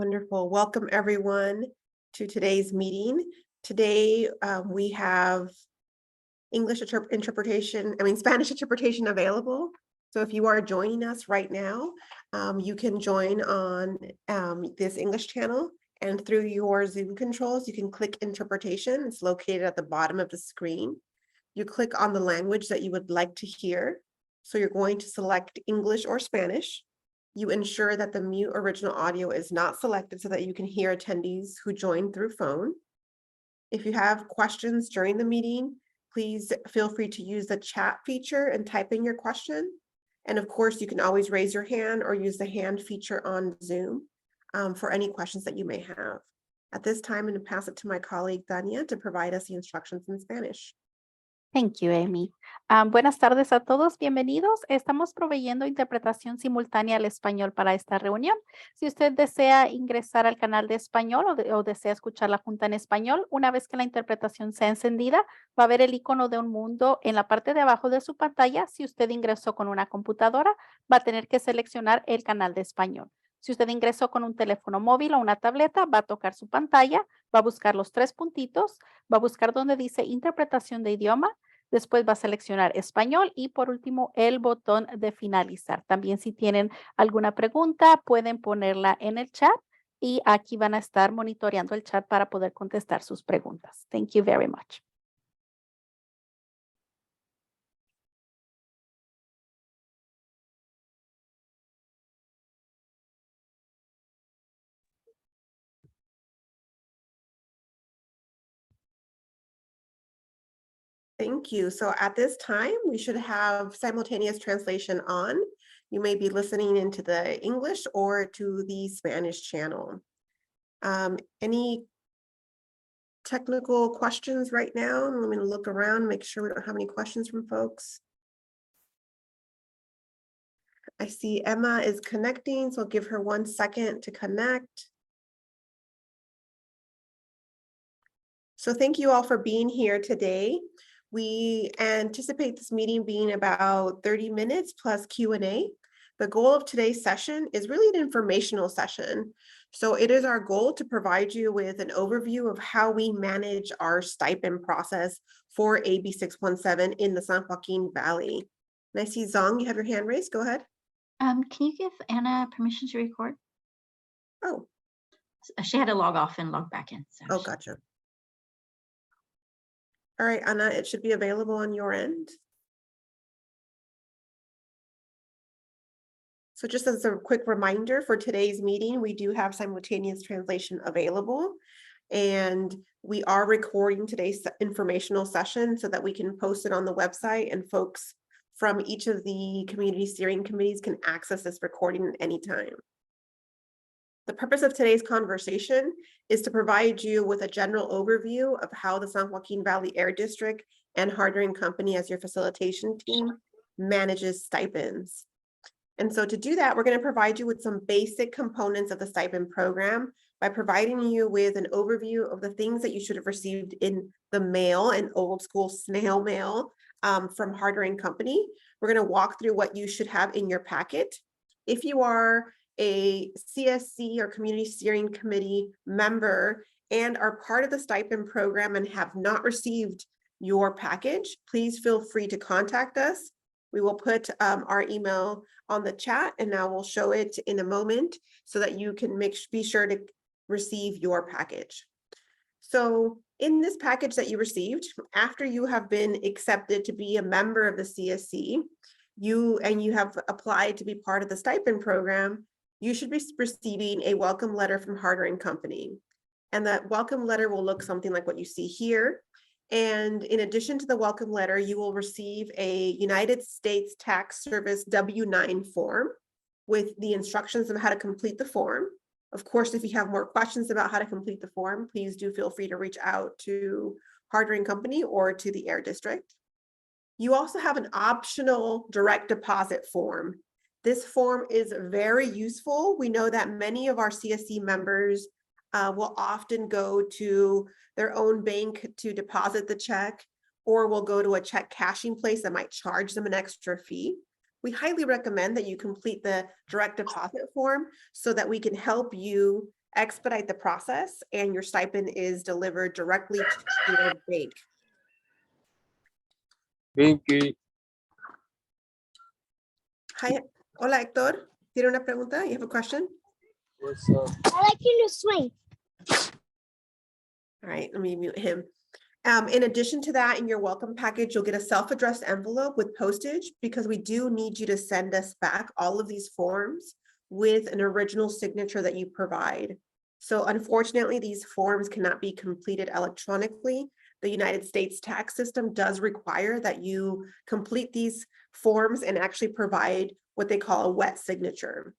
Wonderful. Welcome everyone to today's meeting. Today we have Spanish interpretation available. So if you are joining us right now, you can join on this English channel, and through your Zoom controls, you can click interpretation. It's located at the bottom of the screen. You click on the language that you would like to hear. So you're going to select English or Spanish. You ensure that the mute original audio is not selected so that you can hear attendees who join through phone. If you have questions during the meeting, please feel free to use the chat feature and type in your question. And of course, you can always raise your hand or use the hand feature on Zoom for any questions that you may have. At this time, I'm going to pass it to my colleague, Dania, to provide us the instructions in Spanish. Thank you, Amy. Buenas tardes a todos, bienvenidos. Estamos proveyendo interpretación simultánea al español para esta reunión. Si usted desea ingresar al canal de español o desea escuchar la junta en español, una vez que la interpretación sea encendida, va a ver el icono de un mundo en la parte de abajo de su pantalla. Si usted ingresó con una computadora, va a tener que seleccionar el canal de español. Si usted ingresó con un teléfono móvil o una tableta, va a tocar su pantalla, va a buscar los tres puntitos, va a buscar donde dice interpretación de idioma, después va a seleccionar español y por último el botón de finalizar. También si tienen alguna pregunta, pueden ponerla en el chat y aquí van a estar monitoreando el chat para poder contestar sus preguntas. Thank you very much. Thank you. So at this time, we should have simultaneous translation on. You may be listening into the English or to the Spanish channel. Any technical questions right now? I'm going to look around, make sure we don't have any questions from folks. I see Emma is connecting, so I'll give her 1 second to connect. So thank you all for being here today. We anticipate this meeting being about 30 minutes plus Q&A. The goal of today's session is really an informational session. So it is our goal to provide you with an overview of how we manage our stipend process for AB617 in the San Joaquin Valley. And I see Zong, you have your hand raised. Go ahead. Can you give Anna permission to record? Oh. She had to log off and log back in. So Oh, gotcha. All right, Anna, it should be available on your end. So just as a quick reminder for today's meeting, we do have simultaneous translation available, and we are recording today's informational session so that we can post it on the website and folks from each of the community steering committees can access this recording at any time. The purpose of today's conversation is to provide you with a general overview of how the San Joaquin Valley Air District and Hardering Company as your facilitation team manages stipends. And so to do that, we're going to provide you with some basic components of the stipend program by providing you with an overview of the things that you should have received in the mail and old school snail mail from Hardering Company. We're going to walk through what you should have in your packet. If you are a CSC or Community Steering Committee member and are part of the stipend program and have not received your package, please feel free to contact us. We will put our email on the chat, and now we'll show it in a moment so that you can be sure to receive your package. So in this package that you received, after you have been accepted to be a member of the CSC, you have applied to be part of the stipend program, you should be receiving a welcome letter from Hardering Company. And that welcome letter will look something like what you see here. And in addition to the welcome letter, you will receive a United States Tax Service W-9 form with the instructions on how to complete the form. Of course, if you have more questions about how to complete the form, please do feel free to reach out to Hardering Company or to the Air District. You also have an optional direct deposit form. This form is very useful. We know that many of our CSC members will often go to their own bank to deposit the check, or will go to a check cashing place that might charge them an extra fee. We highly recommend that you complete the direct deposit form so that we can help you expedite the process, and your stipend is delivered directly to your bank. Thank you. Hi, hola Héctor. ¿Tiene una pregunta? You have a question? What's up? I like you to swing. All right, let me mute him. In addition to that, in your welcome package, you'll get a self-addressed envelope with postage because we do need you to send us back all of these forms with an original signature that you provide. So unfortunately, these forms cannot be completed electronically. The United States tax system does require that you complete these forms and actually provide what they call a wet signature.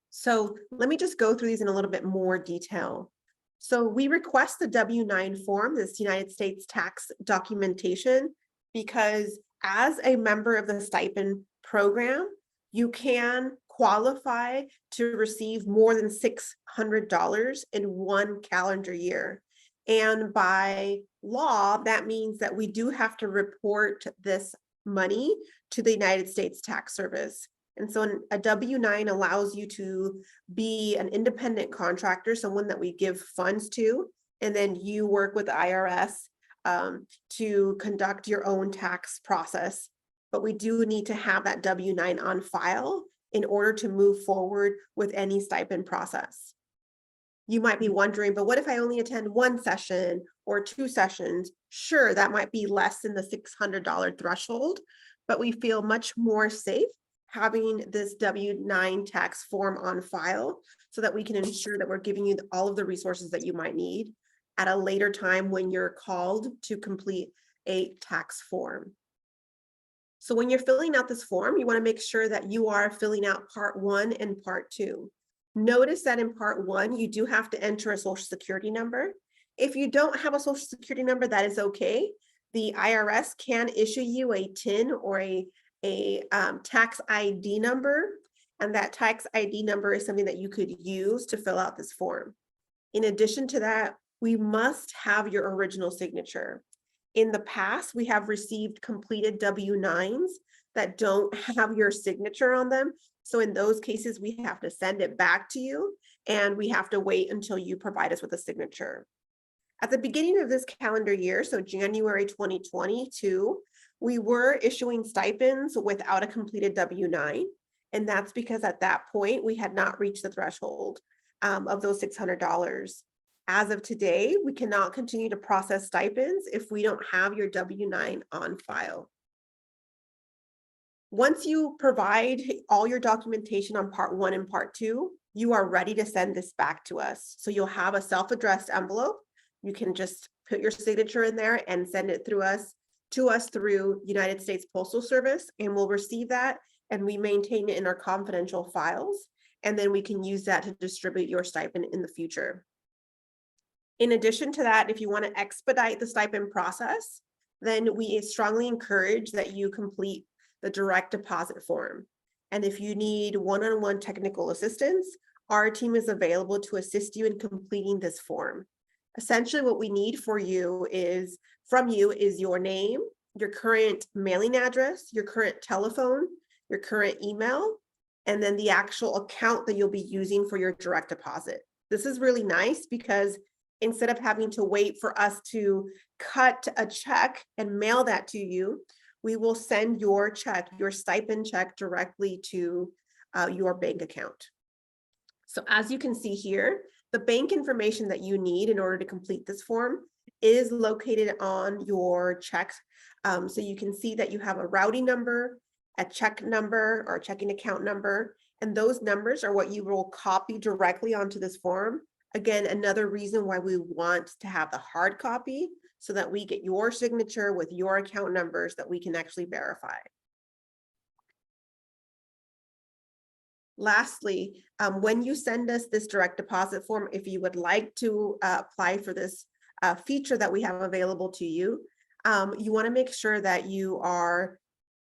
So let me just go through these in a little bit more detail. So we request the W-9 form, this United States tax documentation, because as a member of the stipend program, you can qualify to receive more than $600 in one calendar year. And by law, that means that we do have to report this money to the United States Tax Service. And so a W-9 allows you to be an independent contractor, someone that we give funds to, and then you work with the IRS to conduct your own tax process. But we do need to have that W-9 on file in order to move forward with any stipend process. You might be wondering, but what if I only attend one session or two sessions? Sure, that might be less than the $600 threshold, but we feel much more safe having this W-9 tax form on file so that we can ensure that we're giving you all of the resources that you might need at a later time when you're called to complete a tax form. So when you're filling out this form, you want to make sure that you are filling out part 1 and part 2. Notice that in part 1, you do have to enter a social security number. If you don't have a social security number, that is okay. The IRS can issue you a TIN or a tax ID number, and that tax ID number is something that you could use to fill out this form. In addition to that, we must have your original signature. In the past, we have received completed W-9s that don't have your signature on them. So in those cases, we have to send it back to you, and we have to wait until you provide us with a signature. At the beginning of this calendar year, so January 2022, we were issuing stipends without a completed W-9. And that's because at that point, we had not reached the threshold of those $600. As of today, we cannot continue to process stipends if we don't have your W-9 on file. Once you provide all your documentation on part 1 and part 2, you are ready to send this back to us. So you'll have a self-addressed envelope. You can just put your signature in there and send it through us through United States Postal Service, and we'll receive that and we maintain it in our confidential files. And then we can use that to distribute your stipend in the future. In addition to that, if you want to expedite the stipend process, then we strongly encourage that you complete the direct deposit form. And if you need one-on-one technical assistance, our team is available to assist you in completing this form. Essentially, what we need from you is your name, your current mailing address, your current telephone, your current email, and then the actual account that you'll be using for your direct deposit. This is really nice because instead of having to wait for us to cut a check and mail that to you, we will send your check, your stipend check, directly to your bank account. So as you can see here, the bank information that you need in order to complete this form is located on your check. So you can see that you have a routing number, a check number or a checking account number, and those numbers are what you will copy directly onto this form. Again, another reason why we want to have the hard copy so that we get your signature with your account numbers that we can actually verify. Lastly, when you send us this direct deposit form, if you would like to apply for this feature that we have available to you, you want to make sure that you are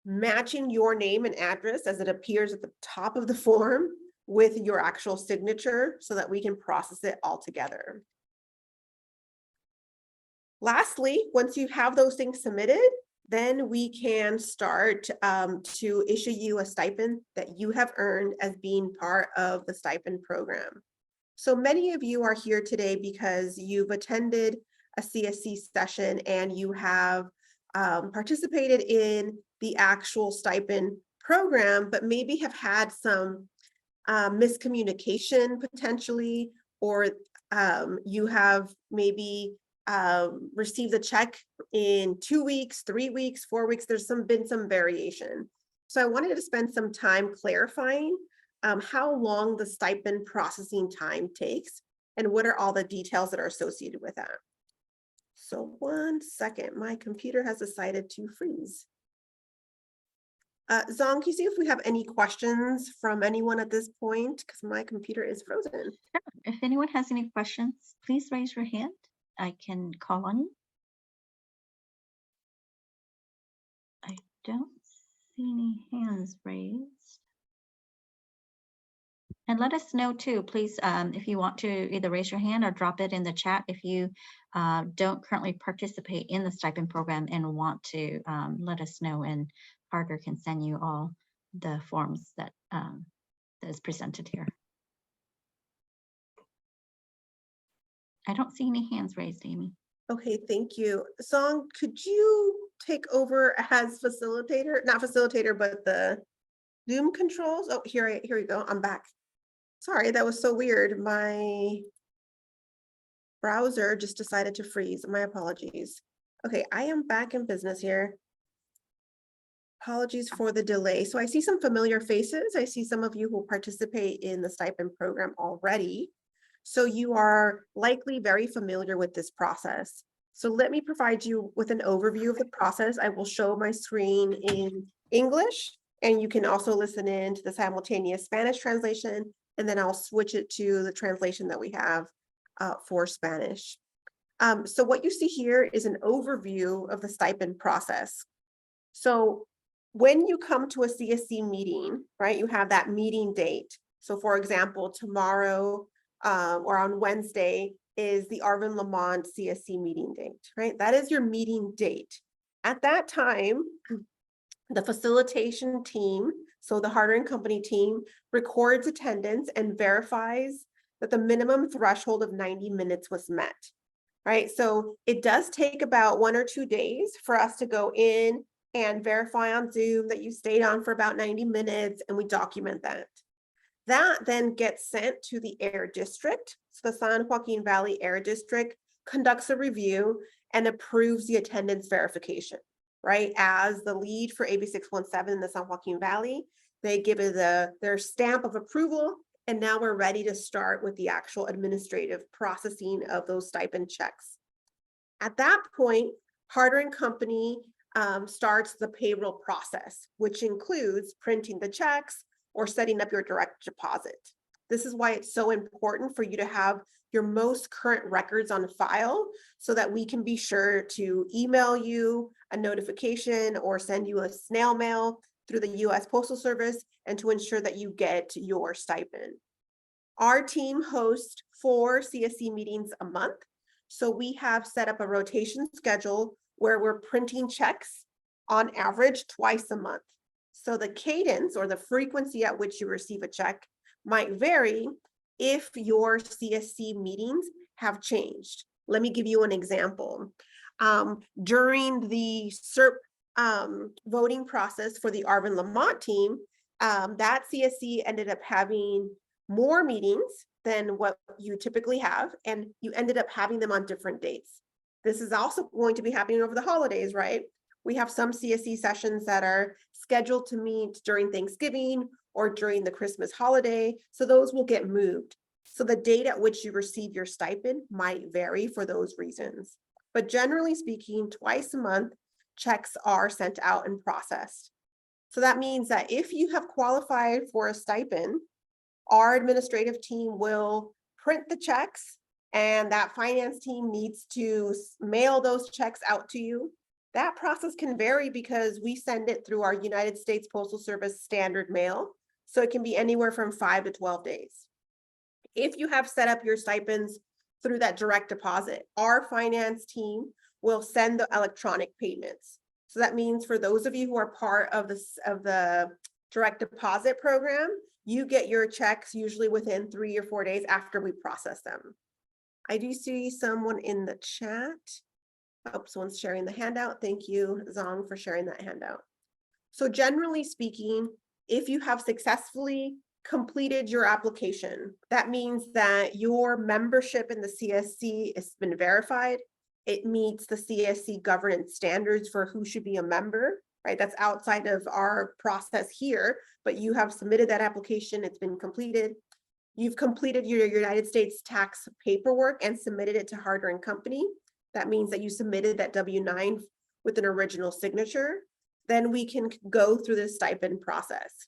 matching your name and address as it appears at the top of the form with your actual signature so that we can process it all together. Lastly, once you have those things submitted, then we can start to issue you a stipend that you have earned as being part of the stipend program. So many of you are here today because you've attended a CSC session and you have participated in the actual stipend program, but maybe have had some miscommunication potentially, or you have maybe received a check in 2 weeks, 3 weeks, 4 weeks. There's been some variation. So I wanted to spend some time clarifying how long the stipend processing time takes and what are all the details that are associated with that. So 1 second, my computer has decided to freeze. Zong, can you see if we have any questions from anyone at this point? Because my computer is frozen. If anyone has any questions, please raise your hand. I can call on you. I don't see any hands raised. And let us know too, please, if you want to either raise your hand or drop it in the chat if you don't currently participate in the stipend program and want to let us know, and Parker can send you all the forms that is presented here. I don't see any hands raised, Amy. Okay, thank you. Zong, could you take over as facilitator, not facilitator, but the Zoom controls? Oh, here we go. I'm back. Sorry, that was so weird. My browser just decided to freeze. My apologies. Okay, I am back in business here. Apologies for the delay. So I see some familiar faces. I see some of you who participate in the stipend program already. So you are likely very familiar with this process. So let me provide you with an overview of the process. I will show my screen in English, and you can also listen in to the simultaneous Spanish translation, and then I'll switch it to the translation that we have for Spanish. So what you see here is an overview of the stipend process. So when you come to a CSC meeting, right, you have that meeting date. So for example, tomorrow or on Wednesday is the Arvin Lamont CSC meeting date, right? That is your meeting date. At that time, the facilitation team, so the Harder & Company team, records attendance and verifies that the minimum threshold of 90 minutes was met, right? So it does take about 1 or 2 days for us to go in and verify on Zoom that you stayed on for about 90 minutes, and we document that. That then gets sent to the Air District. So the San Joaquin Valley Air District conducts a review and approves the attendance verification, right? As the lead for AB617 in the San Joaquin Valley, they give it their stamp of approval, and now we're ready to start with the actual administrative processing of those stipend checks. At that point, Harder & Company starts the payroll process, which includes printing the checks or setting up your direct deposit. This is why it's so important for you to have your most current records on file so that we can be sure to email you a notification or send you a snail mail through the US Postal Service, and to ensure that you get your stipend. Our team hosts 4 CSC meetings a month. So we have set up a rotation schedule where we're printing checks on average twice a month. So the cadence or the frequency at which you receive a check might vary if your CSC meetings have changed. Let me give you an example. During the SERP voting process for the Arvin Lamont team, that CSC ended up having more meetings than what you typically have, and you ended up having them on different dates. This is also going to be happening over the holidays, right? We have some CSC sessions that are scheduled to meet during Thanksgiving or during the Christmas holiday, so those will get moved. So the date at which you receive your stipend might vary for those reasons. But generally speaking, twice a month, checks are sent out and processed. So that means that if you have qualified for a stipend, our administrative team will print the checks, and that finance team needs to mail those checks out to you. That process can vary because we send it through our United States Postal Service standard mail. So it can be anywhere from 5 to 12 days. If you have set up your stipends through that direct deposit, our finance team will send the electronic payments. So that means for those of you who are part of the direct deposit program, you get your checks usually within 3 or 4 days after we process them. I do see someone in the chat. Oh, someone's sharing the handout. Thank you, Zong, for sharing that handout. So generally speaking, if you have successfully completed your application, that means that your membership in the CSC has been verified. It meets the CSC governance standards for who should be a member, right? That's outside of our process here, but you have submitted that application, it's been completed. You've completed your United States tax paperwork and submitted it to Harder & Company. That means that you submitted that W-9 with an original signature. Then we can go through the stipend process.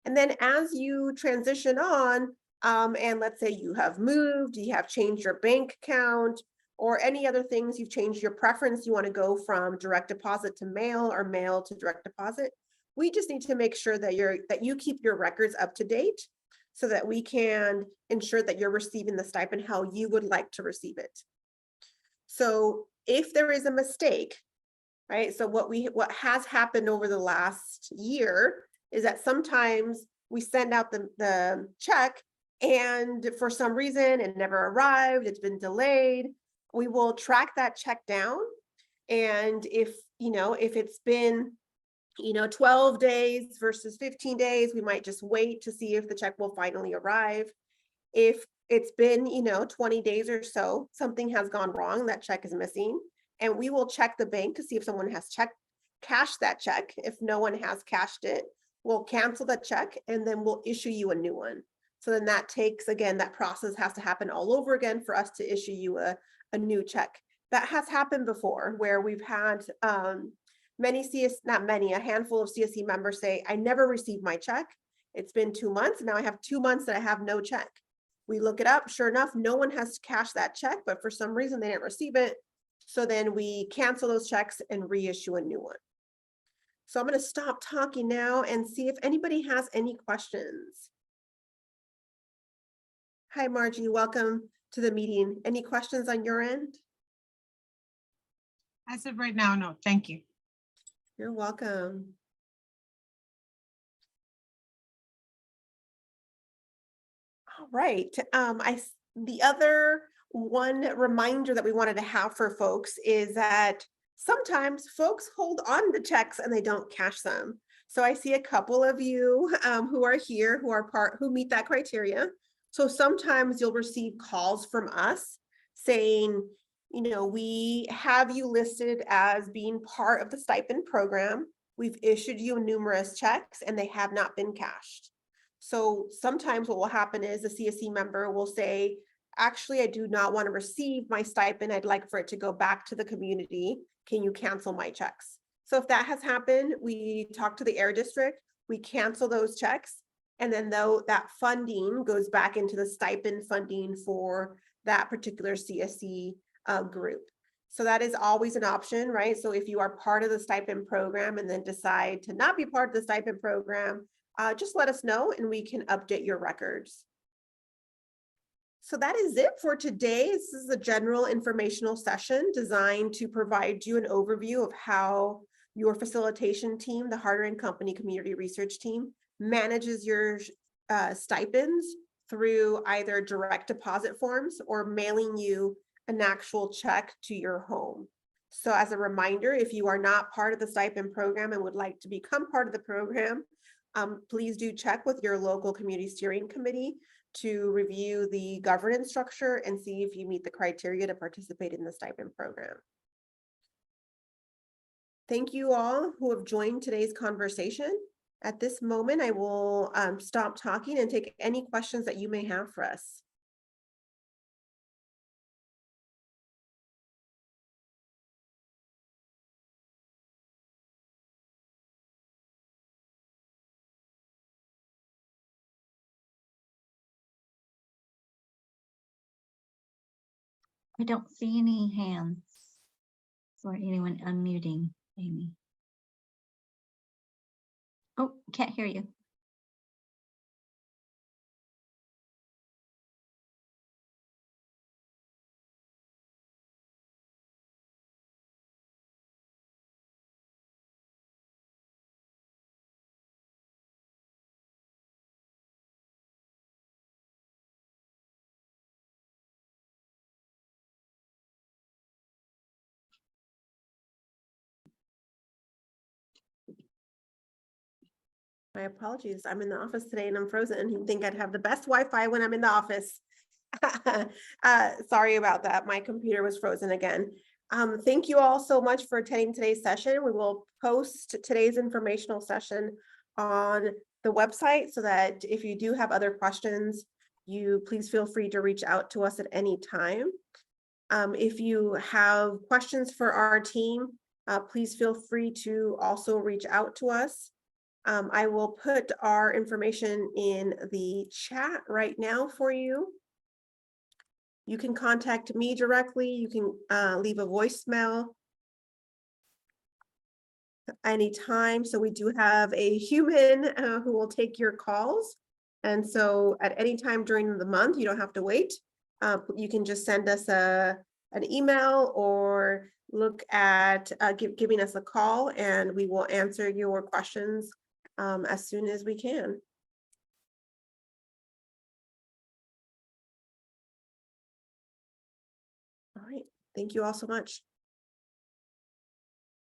And then as you transition on, and let's say you have moved, you have changed your bank account, or any other things, you've changed your preference, you want to go from direct deposit to mail or mail to direct deposit, we just need to make sure that you keep your records up to date so that we can ensure that you're receiving the stipend how you would like to receive it. So if there is a mistake, right? So what has happened over the last year is that sometimes we send out the check and for some reason it never arrived, it's been delayed. We will track that check down. And if it's been 12 days versus 15 days, we might just wait to see if the check will finally arrive. If it's been 20 days or so, something has gone wrong, that check is missing. And we will check the bank to see if someone has cashed that check. If no one has cashed it, we'll cancel the check and then we'll issue you a new one. So then that takes, again, that process has to happen all over again for us to issue you a new check. That has happened before where we've had a handful of CSC members say, I never received my check. It's been 2 months. Now I have 2 months that I have no check. We look it up. Sure enough, no one has cashed that check, but for some reason they didn't receive it. So then we cancel those checks and reissue a new one. So I'm going to stop talking now and see if anybody has any questions. Hi, Margie. Welcome to the meeting. Any questions on your end? As of right now, no, thank you. You're welcome. All right. The other one reminder that we wanted to have for folks is that sometimes folks hold on to checks and they don't cash them. So I see a couple of you who are here who meet that criteria. So sometimes you'll receive calls from us saying, we have you listed as being part of the stipend program. We've issued you numerous checks and they have not been cashed. So sometimes what will happen is the CSC member will say, actually, I do not want to receive my stipend. I'd like for it to go back to the community. Can you cancel my checks? So if that has happened, we talk to the Air District, we cancel those checks, and then that funding goes back into the stipend funding for that particular CSC group. So that is always an option, right? So if you are part of the stipend program and then decide to not be part of the stipend program, just let us know and we can update your records. So that is it for today. This is a general informational session designed to provide you an overview of how your facilitation team, the Harder & Company Community Research Team, manages your stipends through either direct deposit forms or mailing you an actual check to your home. So as a reminder, if you are not part of the stipend program and would like to become part of the program, please do check with your local community steering committee to review the governance structure and see if you meet the criteria to participate in the stipend program. Thank you all who have joined today's conversation. At this moment, I will stop talking and take any questions that you may have for us. I don't see any hands or anyone unmuting, Amy. Oh, can't hear you. My apologies. I'm in the office today and I'm frozen. You'd think I'd have the best Wi-Fi when I'm in the office. Sorry about that. My computer was frozen again. Thank you all so much for attending today's session. We will post today's informational session on the website so that if you do have other questions, you please feel free to reach out to us at any time. If you have questions for our team, please feel free to also reach out to us. I will put our information in the chat right now for you. You can contact me directly. You can leave a voicemail anytime. So we do have a human who will take your calls. And so at any time during the month, you don't have to wait. You can just send us an email or look at giving us a call and we will answer your questions as soon as we can. All right. Thank you all so much.